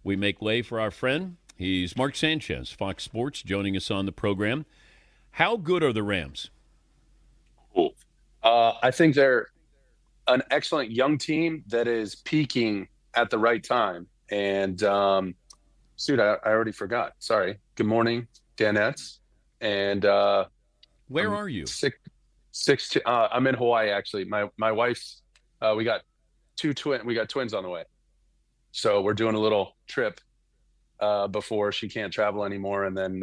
We make way for our friend. He's Mark Sanchez, Fox Sports, joining us on the program. How good are the Rams? Cool. I think they're an excellent young team that is peaking at the right time. And shoot, I already forgot. Sorry. Good morning, Danettes. And Where I'm are you? I'm in Hawaii actually. My wife's we got we got twins on the way. So we're doing a little trip before she can't travel anymore, and then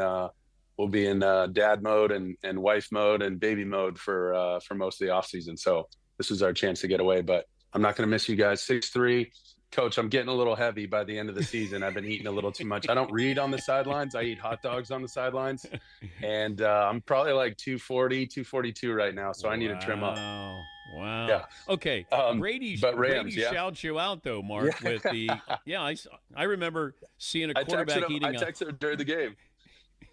we'll be in dad mode and wife mode and baby mode for most of the off season. So this is our chance to get away, but I'm not going to miss you guys. 6'3", Coach. I'm getting a little heavy by the end of the season. I've been eating a little too much. I don't read on the sidelines. I eat hot dogs on the sidelines, and I'm probably like 240, 242 right now. So I need to trim up. Wow. Yeah. Okay. But Brady Rams, yeah. shouts you out though, Yeah. Mark, with the I remember seeing a quarterback I eating texted him during the game.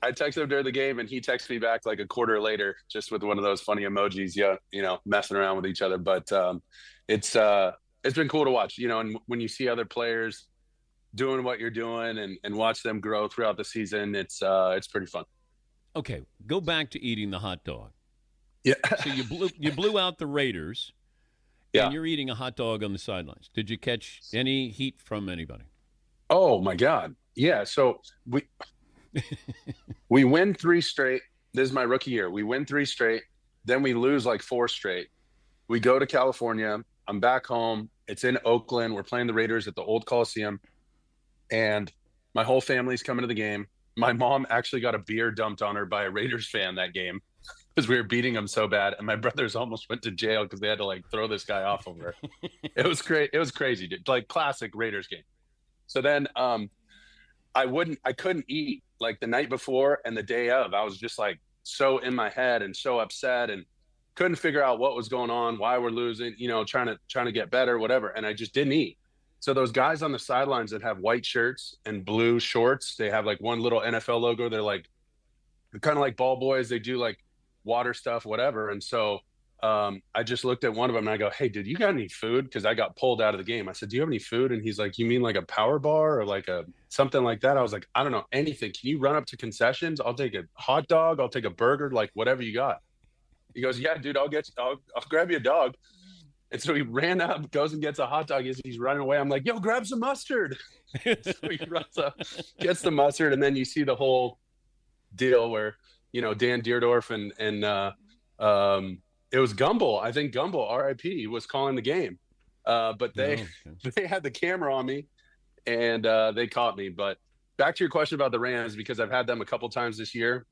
I texted him during the game, and he texted me back like a quarter later, just with one of those funny emojis. Yeah, messing around with each other. But it's been cool to watch. And when you see other players doing what you're doing and watch them grow throughout the season, it's pretty fun. Okay, go back to eating the hot dog. Yeah. So you blew out the Raiders, Yeah. and you're eating a hot dog on the sidelines. Did you catch any heat from anybody? Oh my God. Yeah. So we win 3 straight. This is my rookie year. We win 3 straight. Then we lose like 4 straight. We go to California. I'm back home. It's in Oakland. We're playing the Raiders at the old Coliseum. And my whole family's coming to the game. My mom actually got a beer dumped on her by a Raiders fan that game because we were beating them so bad. And my brothers almost went to jail because they had to like throw this guy off over her. It was great. It was crazy, dude. Like classic Raiders game. So then I couldn't eat like the night before and the day of. I was just like so in my head and so upset and couldn't figure out what was going on, why we're losing, trying to get better, whatever. And I just didn't eat. So those guys on the sidelines that have white shirts and blue shorts, they have like one little NFL logo. They're kind of like ball boys. They do like water stuff, whatever. And so I just looked at one of them and I go, "Hey, dude, you got any food?" Because I got pulled out of the game. I said, "Do you have any food?" And he's like, "You mean like a power bar or like a something like that?" I was like, "I don't know, anything. Can you run up to concessions? I'll take a hot dog. I'll take a burger, like whatever you got." He goes, "Yeah, dude, I'll grab you a dog." And so he ran up, goes and gets a hot dog. As he's running away, I'm like, "Yo, grab some mustard." So he runs up, gets the mustard, and then you see the whole deal where Dan Deerdorf and it was Gumble. I think Gumble, R.I.P., was calling the game. But they had the camera on me, and they caught me. But back to your question about the Rams, because I've had them a couple times this year.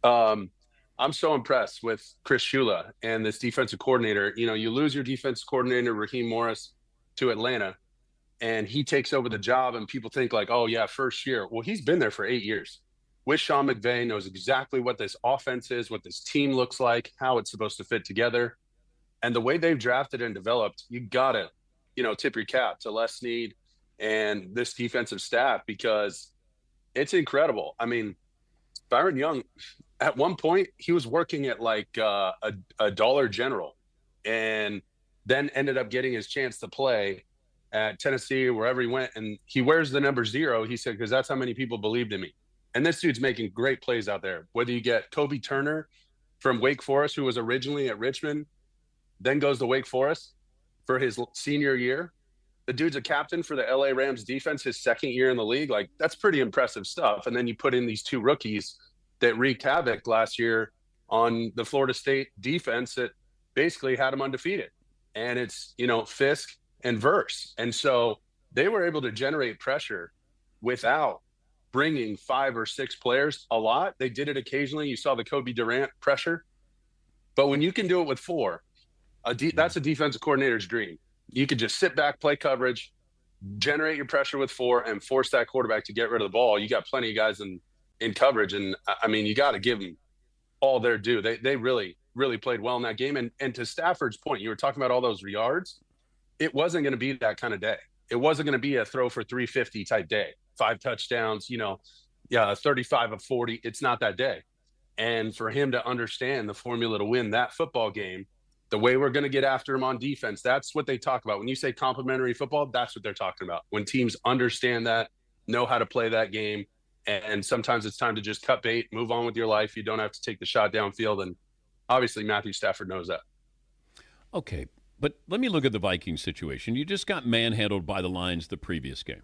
I'm so impressed with Chris Shula and this defensive coordinator. You lose your defensive coordinator, Raheem Morris, to Atlanta, and he takes over the job, and people think like, "Oh yeah, first year." Well, he's been there for 8 years. With Sean McVay, knows exactly what this offense is, what this team looks like, how it's supposed to fit together. And the way they've drafted and developed, you gotta, tip your cap to Les Snead and this defensive staff because it's incredible. I mean, Byron Young, at one point, he was working at like a Dollar General and then ended up getting his chance to play at Tennessee or wherever he went. And he wears the number 0, he said, because that's how many people believed in me. And this dude's making great plays out there. Whether you get Kobe Turner from Wake Forest, who was originally at Richmond, then goes to Wake Forest for his senior year. The dude's a captain for the LA Rams defense, his second year in the league. Like, that's pretty impressive stuff. And then you put in these 2 rookies that wreaked havoc last year on the Florida State defense that basically had them undefeated. And it's, Fisk and Verse. And so they were able to generate pressure without bringing 5 or 6 players a lot. They did it occasionally. You saw the Kobe Durant pressure. But when you can do it with 4, that's a defensive coordinator's dream. You could just sit back, play coverage, generate your pressure with 4, and force that quarterback to get rid of the ball. You got plenty of guys in coverage. And, I mean, you got to give them all their due. They really, really played well in that game. And to Stafford's point, you were talking about all those yards. It wasn't going to be that kind of day. It wasn't going to be a throw for 350 type day. 5 touchdowns, 35 of 40. It's not that day. And for him to understand the formula to win that football game the way we're going to get after him on defense. That's what they talk about. When you say complementary football, that's what they're talking about. When teams understand that, know how to play that game, and sometimes it's time to just cut bait, move on with your life. You don't have to take the shot downfield, and obviously Matthew Stafford knows that. Okay, but let me look at the Vikings situation. You just got manhandled by the Lions the previous game.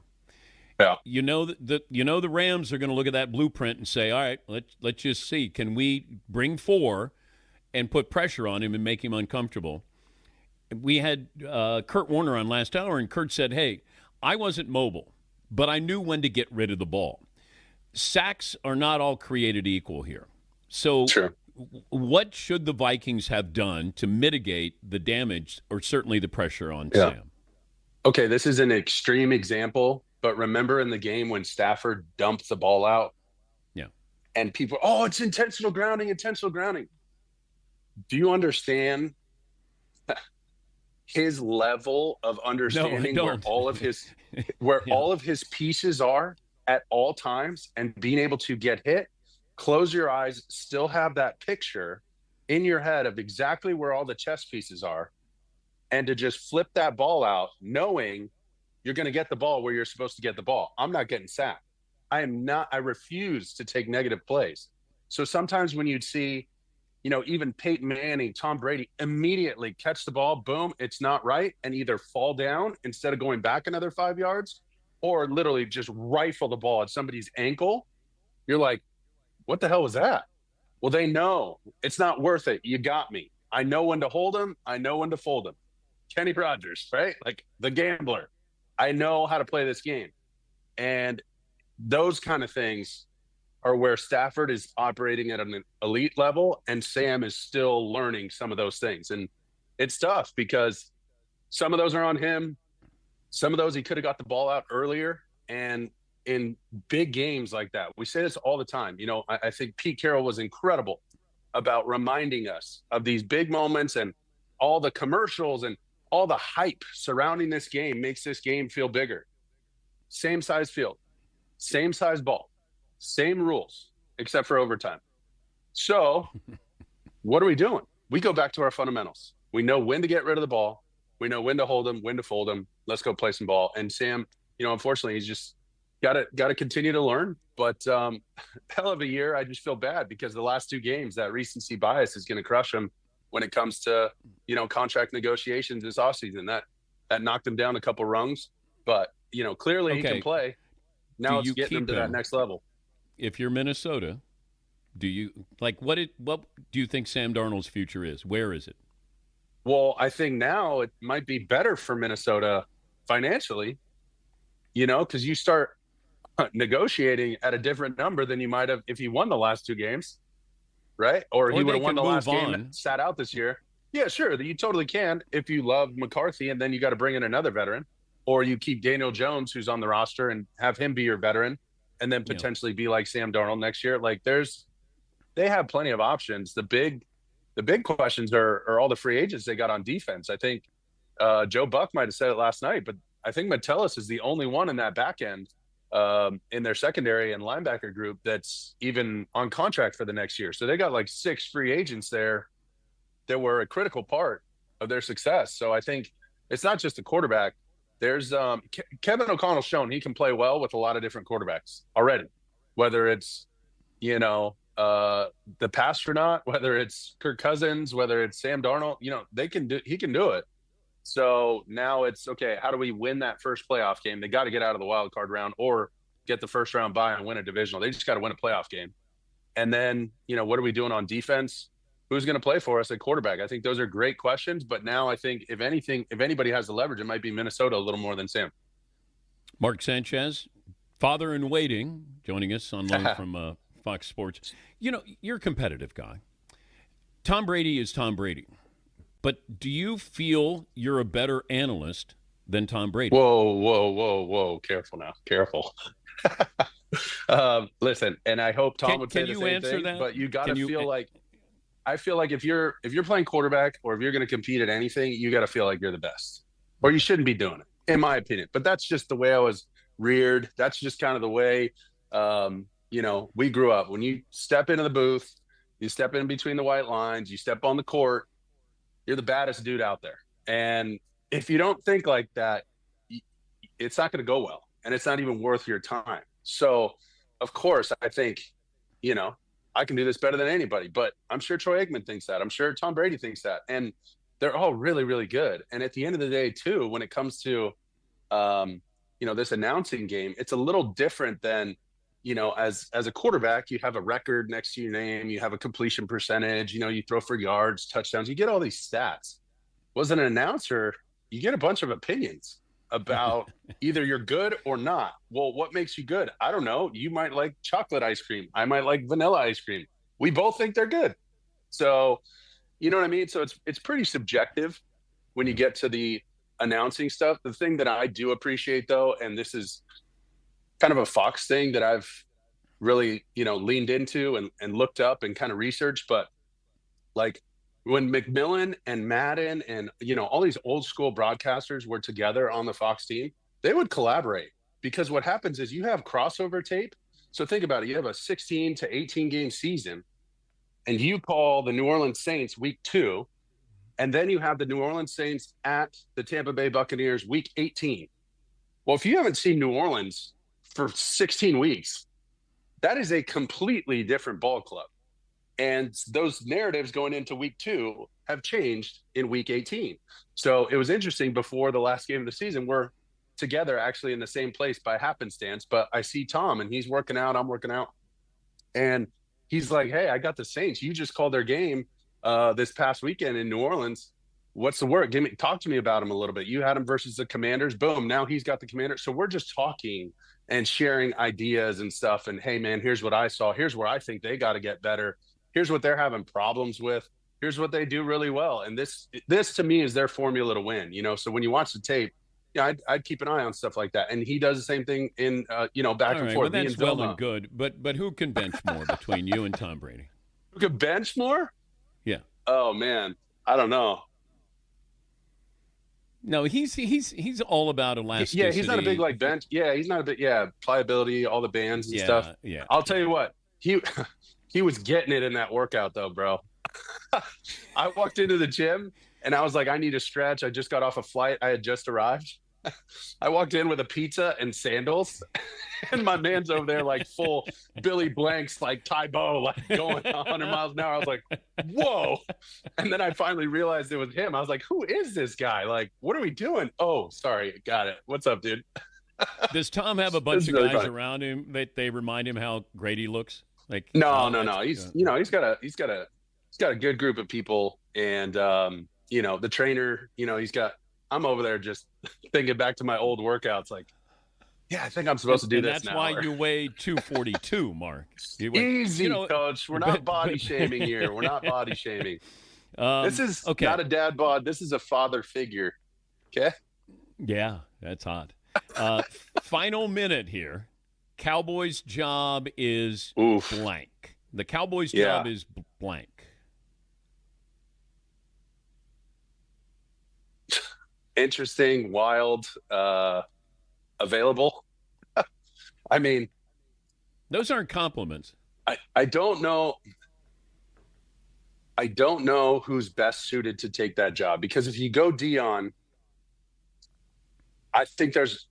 Yeah. You know the Rams are going to look at that blueprint and say, all right, let's just see. Can we bring 4 and put pressure on him and make him uncomfortable? We had Kurt Warner on last hour, and Kurt said, hey, I wasn't mobile, but I knew when to get rid of the ball. Sacks are not all created equal here. So Sure. What should the Vikings have done to mitigate the damage or certainly the pressure on Sam? Okay, this is an extreme example, but remember in the game when Stafford dumped the ball out? Yeah. And people, oh, it's intentional grounding, intentional grounding. Do you understand his level of understanding where all of his all of his pieces are at all times, and being able to get hit, close your eyes, still have that picture in your head of exactly where all the chess pieces are, and to just flip that ball out knowing you're going to get the ball where you're supposed to get the ball. I'm not getting sacked. I refuse to take negative plays. So sometimes when you'd see, even Peyton Manning, Tom Brady, immediately catch the ball, boom, it's not right, and either fall down instead of going back another 5 yards, or literally just rifle the ball at somebody's ankle. You're like, what the hell was that? Well, they know it's not worth it. You got me. I know when to hold him. I know when to fold him. Kenny Rogers, right? Like the gambler. I know how to play this game. And those kind of things are where Stafford is operating at an elite level, and Sam is still learning some of those things. And it's tough because some of those are on him. Some of those he could have got the ball out earlier. And in big games like that, we say this all the time. I think Pete Carroll was incredible about reminding us of these big moments, and all the commercials and all the hype surrounding this game makes this game feel bigger. Same size field, same size ball, same rules, except for overtime. So what are we doing? We go back to our fundamentals. We know when to get rid of the ball. We know when to hold them, when to fold them. Let's go play some ball. And Sam, unfortunately, he's just got to continue to learn. But hell of a year. I just feel bad because the last 2 games, that recency bias is going to crush him when it comes to, contract negotiations this offseason. That knocked him down a couple rungs. But, clearly he can play. Now it's getting him to that next level. If you're Minnesota, what do you think Sam Darnold's future is? Where is it? Well, I think now it might be better for Minnesota financially, because you start negotiating at a different number than you might have if he won the last 2 games, right? Or he would have won the last game and sat out this year. Yeah, sure. You totally can if you love McCarthy, and then you got to bring in another veteran, or you keep Daniel Jones, who's on the roster, and have him be your veteran, and then potentially be like Sam Darnold next year. Like they have plenty of options. The big questions are all the free agents they got on defense. I think Joe Buck might have said it last night, but I think Metellus is the only one in that back end in their secondary and linebacker group that's even on contract for the next year. So they got like 6 free agents there that were a critical part of their success. So I think it's not just the quarterback. There's Kevin O'Connell's shown he can play well with a lot of different quarterbacks already, whether it's, the pastronaut, whether it's Kirk Cousins, whether it's Sam Darnold, he can do it. So now it's okay. How do we win that first playoff game? They got to get out of the wild card round or get the first round bye and win a divisional. They just got to win a playoff game. And then, what are we doing on defense? Who's going to play for us at quarterback? I think those are great questions. But now I think if anybody has the leverage, it might be Minnesota a little more than Sam. Mark Sanchez, father in waiting, joining us on loan from Fox Sports. You're a competitive guy. Tom Brady is Tom Brady. But do you feel you're a better analyst than Tom Brady? Whoa. Careful now. Careful. Listen, and I hope Tom would say the same thing, that? But you got to feel like – I feel like if you're playing quarterback or if you're going to compete at anything, you got to feel like you're the best. Or you shouldn't be doing it, in my opinion. But that's just the way I was reared. That's just kind of the way we grew up. When you step into the booth, you step in between the white lines, you step on the court, you're the baddest dude out there. And if you don't think like that, it's not going to go well, and it's not even worth your time. So, of course, I think, you know, I can do this better than anybody, but I'm sure Troy Aikman thinks that. I'm sure Tom Brady thinks that. And they're all really, really good. And at the end of the day, too, when it comes to, this announcing game, it's a little different than, as a quarterback, you have a record next to your name, you have a completion percentage, you throw for yards, touchdowns, you get all these stats. Was an announcer, you get a bunch of opinions about either you're good or not. Well, what makes you good? I don't know. You might like chocolate ice cream. I might like vanilla ice cream. We both think they're good. So, you know what I mean? So it's pretty subjective when you get to the announcing stuff. The thing that I do appreciate, though, and this is kind of a Fox thing that I've really, leaned into and looked up and kind of researched, but like when McMillan and Madden and, all these old school broadcasters were together on the Fox team, they would collaborate, because what happens is you have crossover tape. So think about it. You have a 16 to 18 game season, and you call the New Orleans Saints week 2, and then you have the New Orleans Saints at the Tampa Bay Buccaneers week 18. Well, if you haven't seen New Orleans for 16 weeks, that is a completely different ball club. And those narratives going into week 2 have changed in week 18. So it was interesting, before the last game of the season, we're together actually in the same place by happenstance, but I see Tom and he's working out, I'm working out. And he's like, hey, I got the Saints. You just called their game this past weekend in New Orleans. What's the word? Talk to me about him a little bit. You had him versus the Commanders. Boom. Now he's got the Commanders. So we're just talking and sharing ideas and stuff. And hey, man, here's what I saw. Here's where I think they got to get better. Here's what they're having problems with. Here's what they do really well. And this to me is their formula to win. So when you watch the tape, I'd keep an eye on stuff like that. And he does the same thing in, back and forth. Well, that's well and good. But who can bench more between you and Tom Brady? Who could bench more? Yeah. Oh, man. I don't know. No, he's all about elasticity. Yeah, he's not a big bench. Yeah, he's not a big pliability, all the bands and stuff. Yeah. I'll tell you what, he was getting it in that workout though, bro. I walked into the gym and I was like, I need a stretch. I just got off a flight. I had just arrived. I walked in with a pizza and sandals, and my man's over there like full Billy Blanks, like Tybo, like going 100 miles an hour. I was like, whoa. And then I finally realized it was him. I was like, who is this guy? Like, what are we doing? Oh, sorry. Got it. What's up, dude? Does Tom have a bunch of guys around him that they remind him how great he looks? Like, no. He's he's got a good group of people, and the trainer, I'm over there just thinking back to my old workouts, like, yeah, I think I'm supposed to do this that's now. That's why you weigh 242, Mark. Easy, Coach. We're not body shaming here. We're not body shaming. This is not a dad bod. This is a father figure. Okay? Yeah, that's hot. Final minute here. Cowboys' job is blank. The Cowboys' job is blank. Interesting, wild, available. I mean, those aren't compliments. I don't know. I don't know who's best suited to take that job, because if you go Dion, I think there's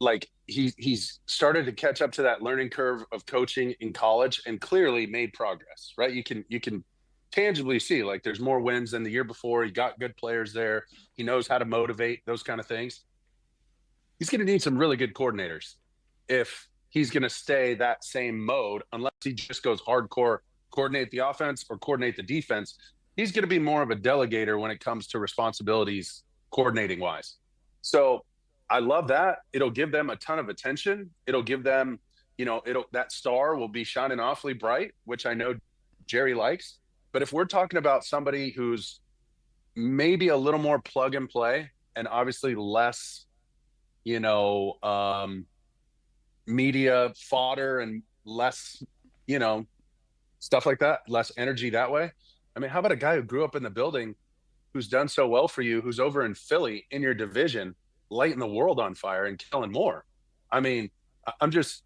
he's started to catch up to that learning curve of coaching in college and clearly made progress, right? You can tangibly see there's more wins than the year before. He got good players there. He knows how to motivate, those kind of things. He's going to need some really good coordinators if he's going to stay that same mode, unless he just goes hardcore, coordinate the offense or coordinate the defense. He's going to be more of a delegator when it comes to responsibilities coordinating wise. So I love that. It'll give them a ton of attention. It'll give them, that star will be shining awfully bright, which I know Jerry likes. But if we're talking about somebody who's maybe a little more plug and play and obviously less, media fodder and less, stuff like that, less energy that way. I mean, how about a guy who grew up in the building, who's done so well for you, who's over in Philly in your division, lighting the world on fire and killing more? I mean, I just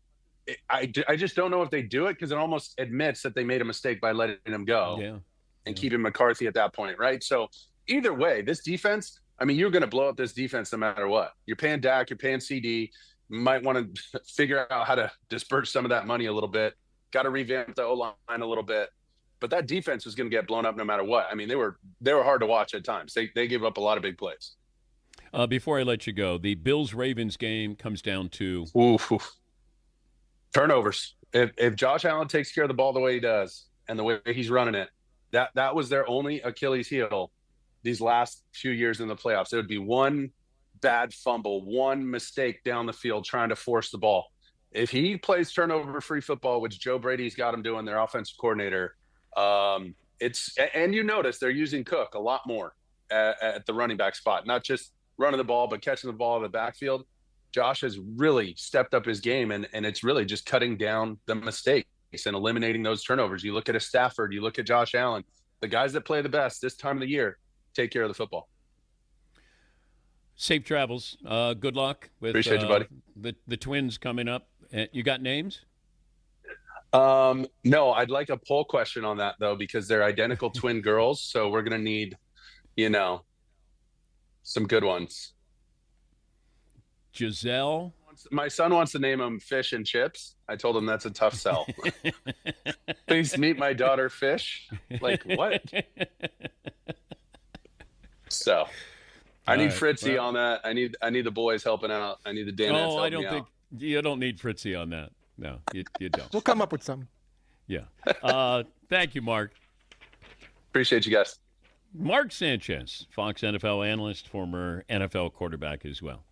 don't know if they do it, because it almost admits that they made a mistake by letting him go and keeping McCarthy at that point, right? So either way, this defense, I mean, you're going to blow up this defense no matter what. You're paying Dak, you're paying CD. You might want to figure out how to disperse some of that money a little bit. Got to revamp the O-line a little bit. But that defense was going to get blown up no matter what. I mean, they were hard to watch at times. They gave up a lot of big plays. Before I let you go, the Bills-Ravens game comes down to turnovers. If Josh Allen takes care of the ball the way he does and the way he's running it, that was their only Achilles heel these last few years in the playoffs. It would be one bad fumble, one mistake down the field trying to force the ball. If he plays turnover-free football, which Joe Brady's got him doing, their offensive coordinator, and you notice they're using Cook a lot more at the running back spot, not just running the ball, but catching the ball in the backfield. Josh has really stepped up his game, and it's really just cutting down the mistakes and eliminating those turnovers. You look at a Stafford, you look at Josh Allen, the guys that play the best this time of the year take care of the football. Safe travels. Good luck with Appreciate you, buddy. The Twins coming up. You got names? No, I'd like a poll question on that, though, because they're identical twin girls. So we're going to need, some good ones. Giselle? My son wants to name them Fish and Chips. I told him that's a tough sell. Please meet my daughter, Fish. Like, what? So I need Fritzy on that. I need the boys helping out. I need the Danettes helping I don't me think out. You don't need Fritzy on that. No, you don't. We'll come up with something. Yeah. Thank you, Mark. Appreciate you guys. Mark Sanchez, Fox NFL analyst, former NFL quarterback as well.